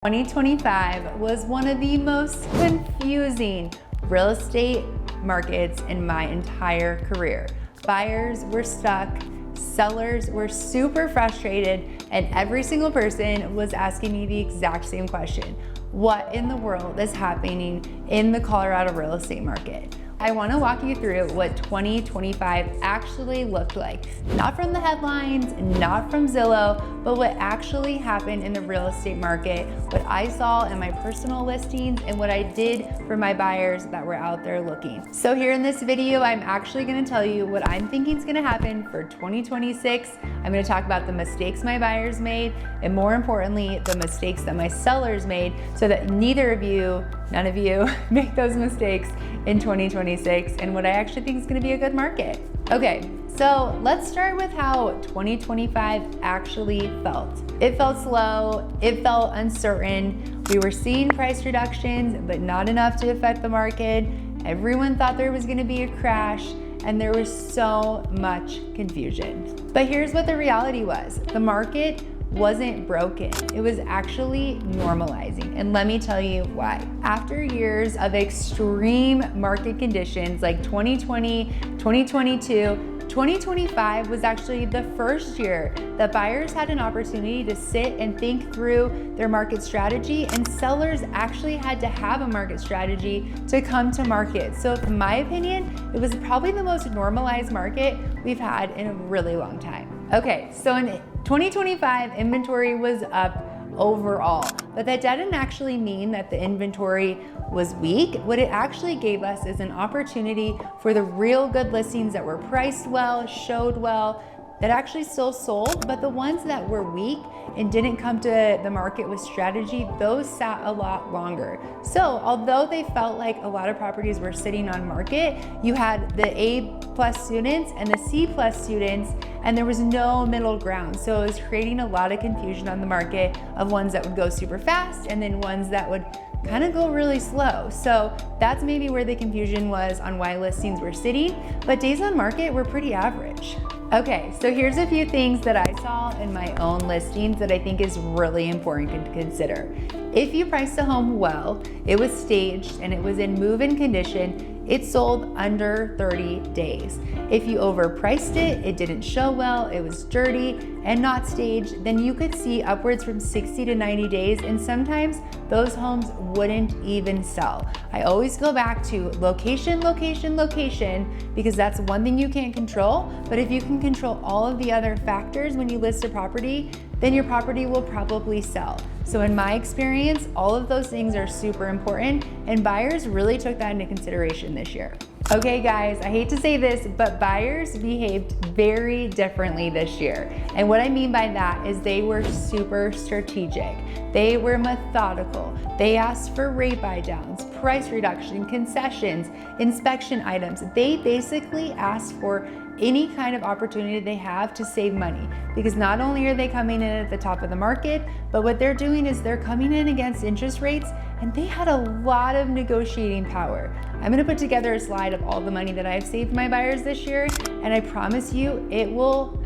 2025 was one of the most confusing real estate markets in my entire career. Buyers were stuck, sellers were super frustrated, and every single person was asking me the exact same question. What in the world is happening in the Colorado real estate market? I want to walk you through what 2025 actually looked like. Not from the headlines, not from Zillow, but what actually happened in the real estate market, what I saw in my personal listings, and what I did for my buyers that were out there looking. So here in this video, I'm actually going to tell you what I'm thinking is going to happen for 2026. I'm going to talk about the mistakes my buyers made, and more importantly, the mistakes that my sellers made, so that none of you make those mistakes in 2026, and what I actually think is going to be a good market. Okay, so let's start with how 2025 actually felt. It felt slow, it felt uncertain. We were seeing price reductions, but not enough to affect the market. Everyone thought there was going to be a crash, and there was so much confusion. But here's what the reality was. The market wasn't broken. It was actually normalizing. And let me tell you why. After years of extreme market conditions like 2020, 2022, 2025 was actually the first year that buyers had an opportunity to sit and think through their market strategy, and sellers actually had to have a market strategy to come to market. So in my opinion, it was probably the most normalized market we've had in a really long time. Okay, so in 2025, inventory was up overall, but that didn't actually mean that the inventory was weak. What it actually gave us is an opportunity for the real good listings that were priced well, showed well, that actually still sold, but the ones that were weak and didn't come to the market with strategy, those sat a lot longer. So although they felt like a lot of properties were sitting on market, you had the A+ students and the C+ students, and there was no middle ground. So it was creating a lot of confusion on the market of ones that would go super fast and then ones that would kind of go really slow. So that's maybe where the confusion was on why listings were sitting, but days on market were pretty average. Okay, so here's a few things that I saw in my own listings that I think is really important to consider. If you priced a home well, it was staged, and it was in move-in condition, it sold under 30 days. If you overpriced it, it didn't show well, it was dirty and not staged, then you could see upwards from 60 to 90 days, and sometimes those homes wouldn't even sell. I always go back to location, location, location, because that's one thing you can't control, but if you can control all of the other factors when you list a property, then your property will probably sell. So in my experience, all of those things are super important, and buyers really took that into consideration this year. Okay guys, I hate to say this, but buyers behaved very differently this year. And what I mean by that is they were super strategic. They were methodical. They asked for rate buy downs, price reduction, concessions, inspection items. They basically asked for any kind of opportunity they have to save money, because not only are they coming in at the top of the market, but what they're doing is they're coming in against interest rates, and they had a lot of negotiating power. I'm gonna put together a slide of all the money that I've saved my buyers this year, and I promise you it will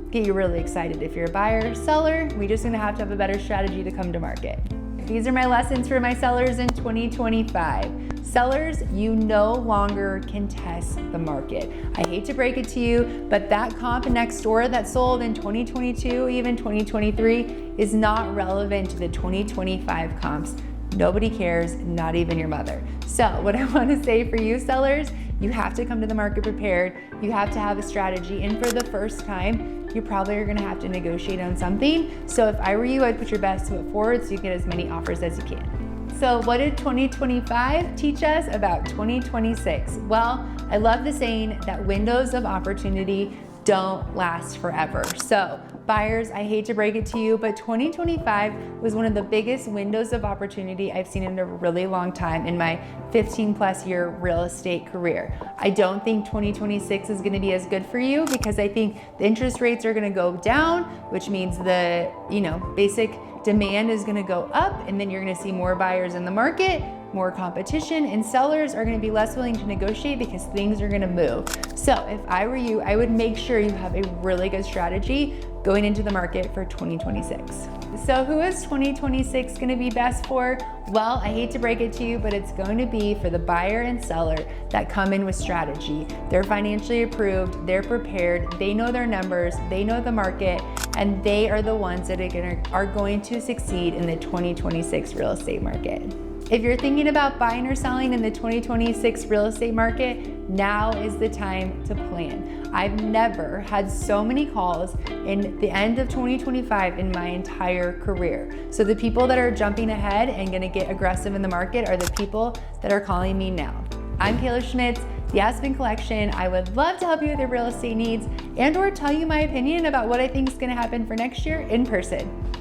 get you really excited. If you're a buyer, seller, we're just gonna have to have a better strategy to come to market. These are my lessons for my sellers in 2025. Sellers, you no longer can test the market. I hate to break it to you, but that comp next door that sold in 2022, even 2023, is not relevant to the 2025 comps. Nobody cares, not even your mother. So what I want to say for you sellers, you have to come to the market prepared. You have to have a strategy, and for the first time, you probably are going to have to negotiate on something. So if I were you, I'd put your best foot forward so you get as many offers as you can. So what did 2025 teach us about 2026? Well, I love the saying that windows of opportunity don't last forever. So buyers, I hate to break it to you, but 2025 was one of the biggest windows of opportunity I've seen in a really long time in my 15+ year real estate career. I don't think 2026 is gonna be as good for you, because I think the interest rates are gonna go down, which means the basic demand is gonna go up, and then you're gonna see more buyers in the market, more competition, and sellers are gonna be less willing to negotiate because things are gonna move. So if I were you, I would make sure you have a really good strategy going into the market for 2026. So who is 2026 gonna be best for? Well, I hate to break it to you, but it's going to be for the buyer and seller that come in with strategy. They're financially approved, they're prepared, they know their numbers, they know the market, and they are the ones that are going to succeed in the 2026 real estate market. If you're thinking about buying or selling in the 2026 real estate market, now is the time to plan. I've never had so many calls in the end of 2025 in my entire career. So the people that are jumping ahead and gonna get aggressive in the market are the people that are calling me now. I'm Kayla Schmitz, the Aspen Collection. I would love to help you with your real estate needs and or tell you my opinion about what I think is gonna happen for next year in person.